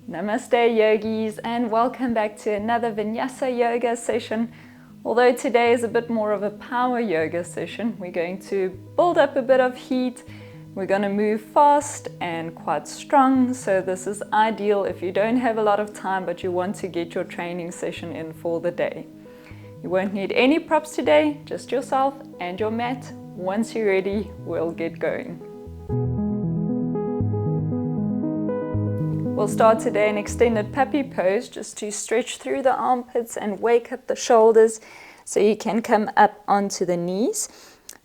Namaste yogis, and welcome back to another vinyasa yoga session. Although today is a bit more of a power yoga session, we're going to build up a bit of heat. We're going to move fast and quite strong, so this is ideal if you don't have a lot of time but you want to get your training session in for the day. You won't need any props today, just yourself and your mat. Once you're ready, we'll get going. We'll start today in extended puppy pose, just to stretch through the armpits and wake up the shoulders so you can come up onto the knees.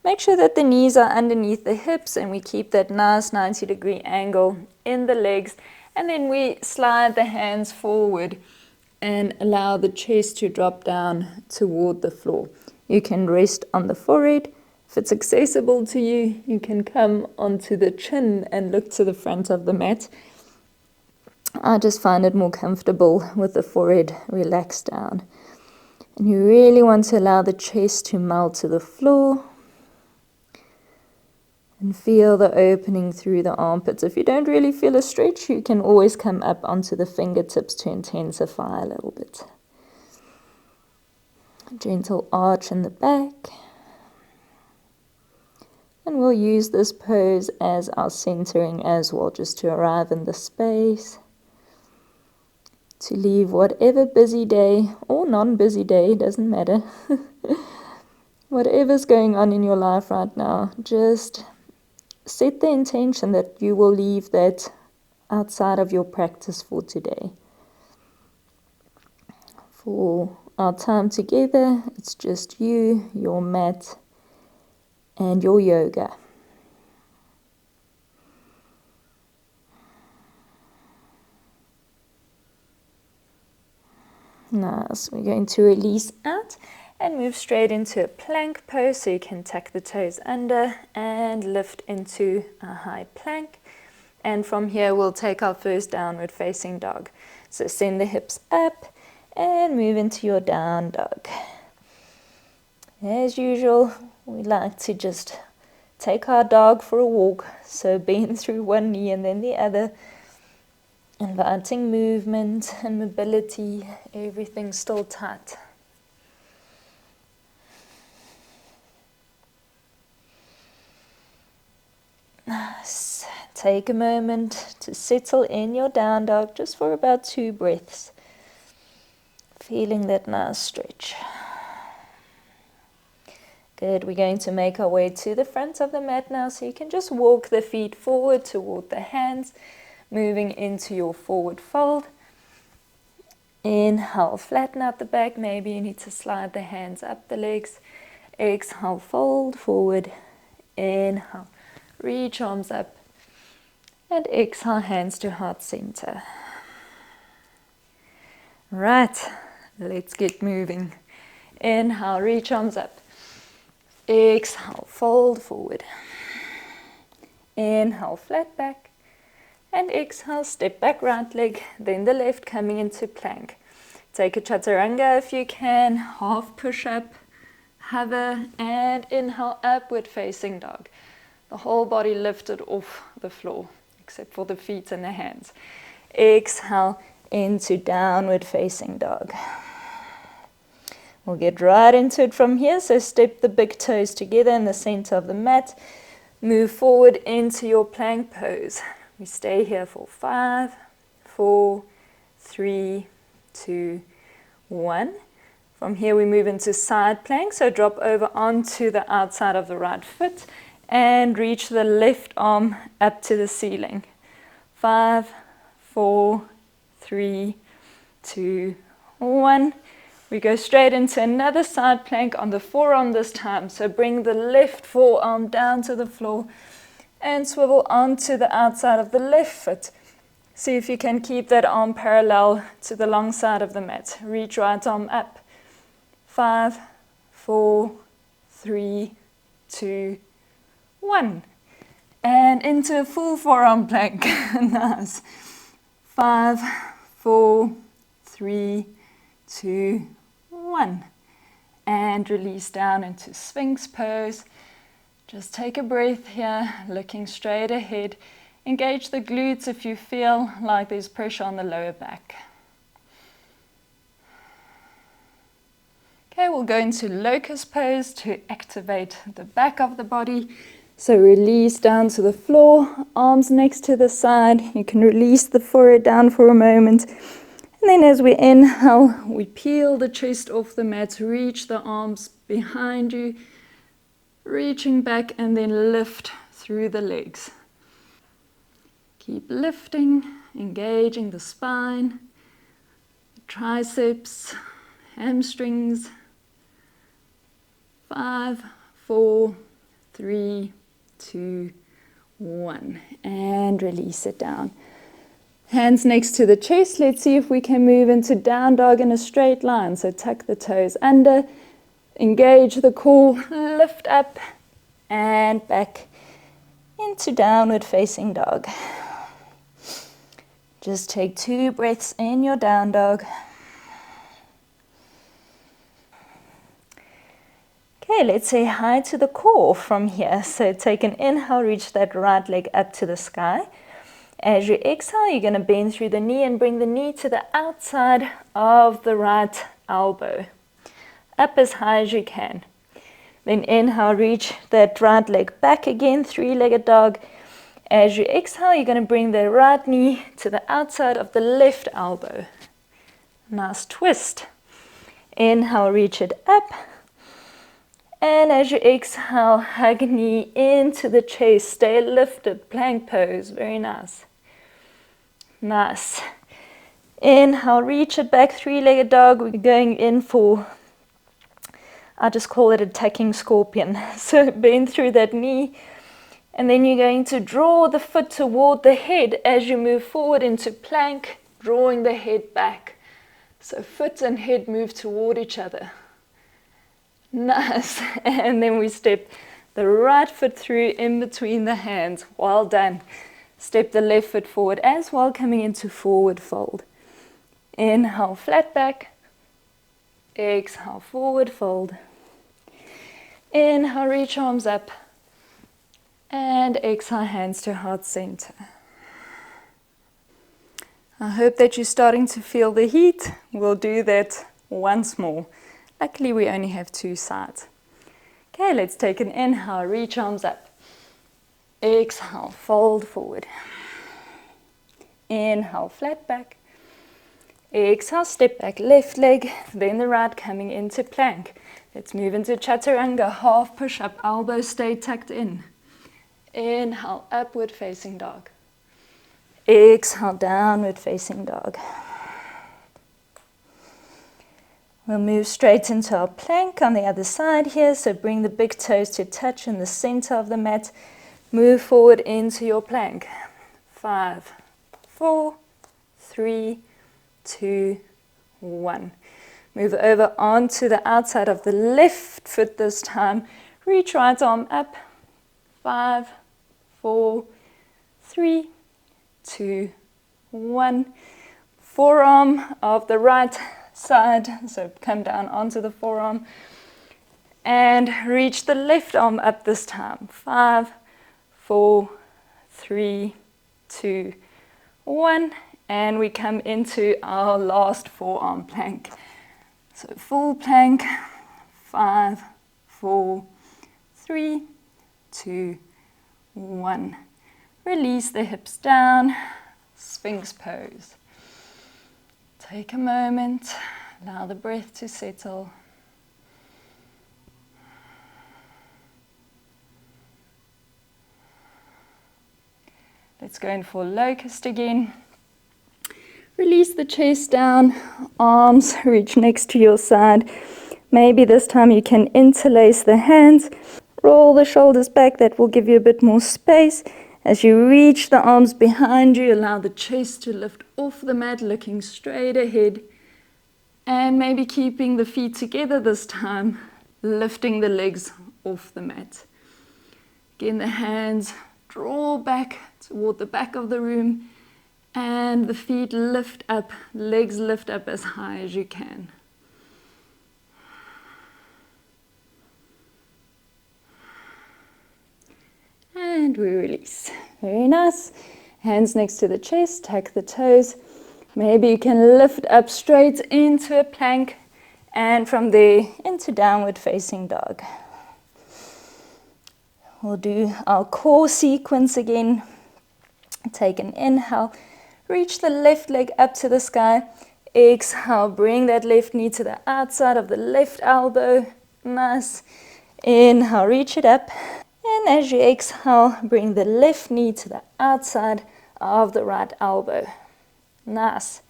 Make sure that the knees are underneath the hips and we keep that nice 90-degree angle in the legs, and then we slide the hands forward and allow the chest to drop down toward the floor. You can rest on the forehead. If it's accessible to you, you can come onto the chin and look to the front of the mat. I just find it more comfortable with the forehead relaxed down. And you really want to allow the chest to melt to the floor and feel the opening through the armpits. If you don't really feel a stretch, you can always come up onto the fingertips to intensify a little bit. A gentle arch in the back. And we'll use this pose as our centering as well, just to arrive in the space. To leave whatever busy day or non-busy day, doesn't matter. Whatever's going on in your life right now, just set the intention that you will leave that outside of your practice for today. For our time together, it's just you, your mat, and your yoga. Nice. We're going to release out and move straight into a plank pose, so you can tuck the toes under and lift into a high plank. And from here we'll take our first downward facing dog. So send the hips up and move into your down dog. As usual, we like to just take our dog for a walk, so bend through one knee and then the other, inviting movement and mobility, everything still tight. Nice. Take a moment to settle in your down dog just for about 2 breaths. Feeling that nice stretch. Good. We're going to make our way to the front of the mat now, so you can just walk the feet forward toward the hands, moving into your forward fold. Inhale, flatten out the back. Maybe you need to slide the hands up the legs. Exhale, fold forward. Inhale, reach arms up. And exhale, hands to heart center. Right, let's get moving. Inhale, reach arms up. Exhale, fold forward. Inhale, flat back. And exhale, step back right leg, then the left, coming into plank. Take a chaturanga if you can, half push up, hover, and inhale, upward facing dog. The whole body lifted off the floor, except for the feet and the hands. Exhale into downward facing dog. We'll get right into it from here, so step the big toes together in the center of the mat. Move forward into your plank pose. We stay here for 5, 4, 3, 2, 1. From here we move into side plank, so drop over onto the outside of the right foot and reach the left arm up to the ceiling. 5, 4, 3, 2, 1. We go straight into another side plank on the forearm this time, so bring the left forearm down to the floor and swivel onto the outside of the left foot. See if you can keep that arm parallel to the long side of the mat. Reach right arm up. 5, 4, 3, 2, 1. And into a full forearm plank. Nice. 5, 4, 3, 2, 1. And release down into Sphinx pose. Just take a breath here, looking straight ahead. Engage the glutes if you feel like there's pressure on the lower back. Okay, we'll go into locust pose to activate the back of the body. So release down to the floor, arms next to the side. You can release the forehead down for a moment. And then as we inhale, we peel the chest off the mat, reach the arms behind you, reaching back and then lift through the legs. Keep lifting, engaging the spine, triceps, hamstrings. 5, 4, 3, 2, 1. And release it down. Hands next to the chest. Let's see if we can move into down dog in a straight line. So tuck the toes under, engage the core, lift up and back into downward facing dog. Just take 2 breaths in your down dog. Okay, let's say hi to the core from here. So take an inhale, reach that right leg up to the sky. As you exhale, you're going to bend through the knee and bring the knee to the outside of the right elbow. Up as high as you can. Then inhale, reach that right leg back again, 3-legged dog. As you exhale, you're going to bring the right knee to the outside of the left elbow. Nice twist. Inhale, reach it up. And as you exhale, hug knee into the chest. Stay lifted, plank pose. Very nice. Nice. Inhale, reach it back, 3-legged dog. We're going in for, I just call it a tucking scorpion. So bend through that knee. And then you're going to draw the foot toward the head as you move forward into plank, drawing the head back. So foot and head move toward each other. Nice. And then we step the right foot through in between the hands. Well done. Step the left foot forward as well, coming into forward fold. Inhale, flat back. Exhale, forward fold. Inhale, reach arms up. And exhale, hands to heart center. I hope that you're starting to feel the heat. We'll do that once more. Luckily, we only have 2 sides. Okay, let's take an inhale, reach arms up. Exhale, fold forward. Inhale, flat back. Exhale, step back, left leg, then the right coming into plank. Let's move into chaturanga, half push-up, elbows stay tucked in. Inhale, upward facing dog. Exhale, downward facing dog. We'll move straight into our plank on the other side here. So bring the big toes to touch in the center of the mat. Move forward into your plank. 5, 4, 3, 2, 1. Move over onto the outside of the left foot this time. Reach right arm up. 5, 4, 3, 2, 1. Forearm of the right side, so come down onto the forearm and reach the left arm up this time. 5, 4, 3, 2, 1, and we come into our last forearm plank. So full plank. 5, 4, 3, 2, 1. Release the hips down, Sphinx pose. Take a moment, allow the breath to settle. Let's go in for locust again. Release the chest down, arms reach next to your side. Maybe this time you can interlace the hands. Roll the shoulders back, that will give you a bit more space. As you reach the arms behind you, allow the chest to lift off the mat, looking straight ahead. And maybe keeping the feet together this time, lifting the legs off the mat. Again, the hands draw back toward the back of the room. And the feet lift up, legs lift up as high as you can. And we release. Very nice. Hands next to the chest, tuck the toes. Maybe you can lift up straight into a plank and from there into downward facing dog. We'll do our core sequence again. Take an inhale, reach the left leg up to the sky. Exhale, bring that left knee to the outside of the left elbow. Nice. Inhale, reach it up. And as you exhale, bring the left knee to the outside of the right elbow. Nice.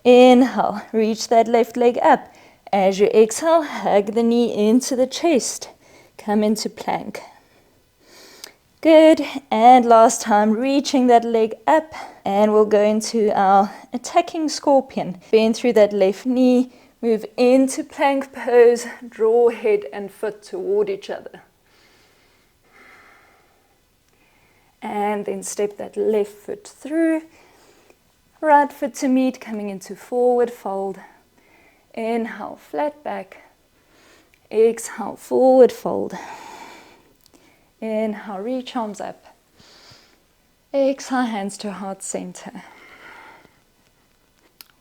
Inhale, reach that left leg up. As you exhale, hug the knee into the chest. Come into plank. Good. And last time, reaching that leg up. And we'll go into our attacking scorpion. Bend through that left knee. Move into plank pose. Draw head and foot toward each other. And then step that left foot through. Right foot to meet, coming into forward fold. Inhale, flat back. Exhale, forward fold. Inhale, reach arms up. Exhale, hands to heart center.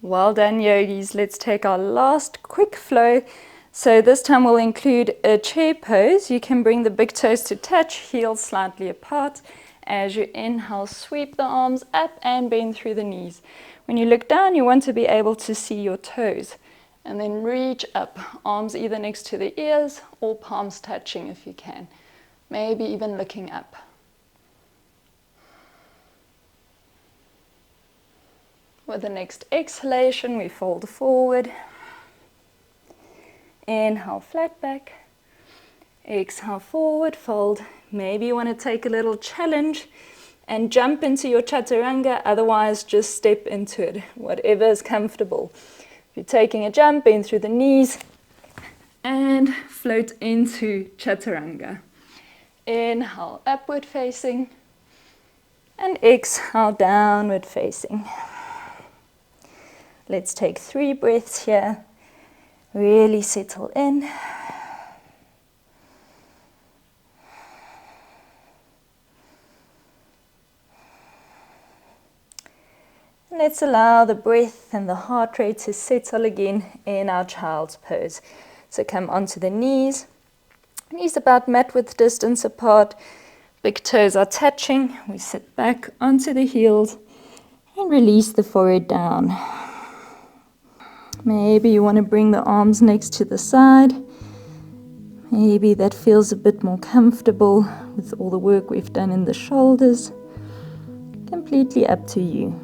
Well done, yogis. Let's take our last quick flow. So this time we'll include a chair pose. You can bring the big toes to touch, heels slightly apart. As you inhale, sweep the arms up and bend through the knees. When you look down, you want to be able to see your toes. And then reach up, arms either next to the ears or palms touching if you can. Maybe even looking up. With the next exhalation, we fold forward. Inhale, flat back. Exhale, forward fold. Maybe you want to take a little challenge and jump into your chaturanga. Otherwise, just step into it, whatever is comfortable. If you're taking a jump, bend through the knees and float into chaturanga. Inhale, upward facing, and exhale, downward facing. Let's take 3 breaths here. Really settle in. Let's allow the breath and the heart rate to settle again in our child's pose. So come onto the knees. Knees about mat width distance apart. Big toes are touching. We sit back onto the heels and release the forehead down. Maybe you want to bring the arms next to the side. Maybe that feels a bit more comfortable with all the work we've done in the shoulders. Completely up to you.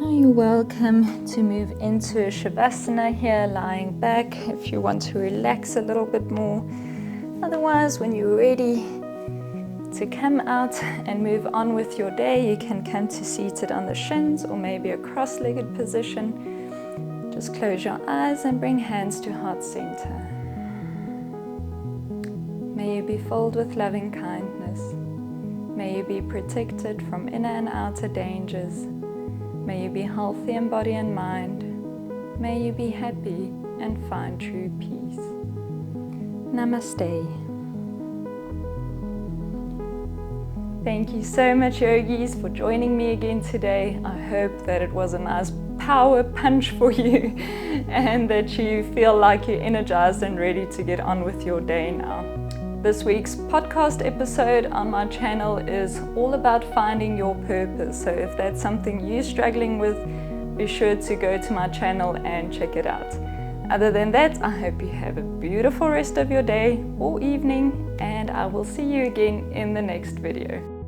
You're welcome to move into a Shavasana here, lying back if you want to relax a little bit more. Otherwise, when you're ready to come out and move on with your day, you can come to seated on the shins or maybe a cross-legged position. Just close your eyes and bring hands to heart center. May you be filled with loving kindness. May you be protected from inner and outer dangers. May you be healthy in body and mind. May you be happy and find true peace. Namaste. Thank you so much, yogis, for joining me again today. I hope that it was a nice power punch for you and that you feel like you're energized and ready to get on with your day now. This week's podcast episode on my channel is all about finding your purpose. So if that's something you're struggling with, be sure to go to my channel and check it out. Other than that, I hope you have a beautiful rest of your day or evening, and I will see you again in the next video.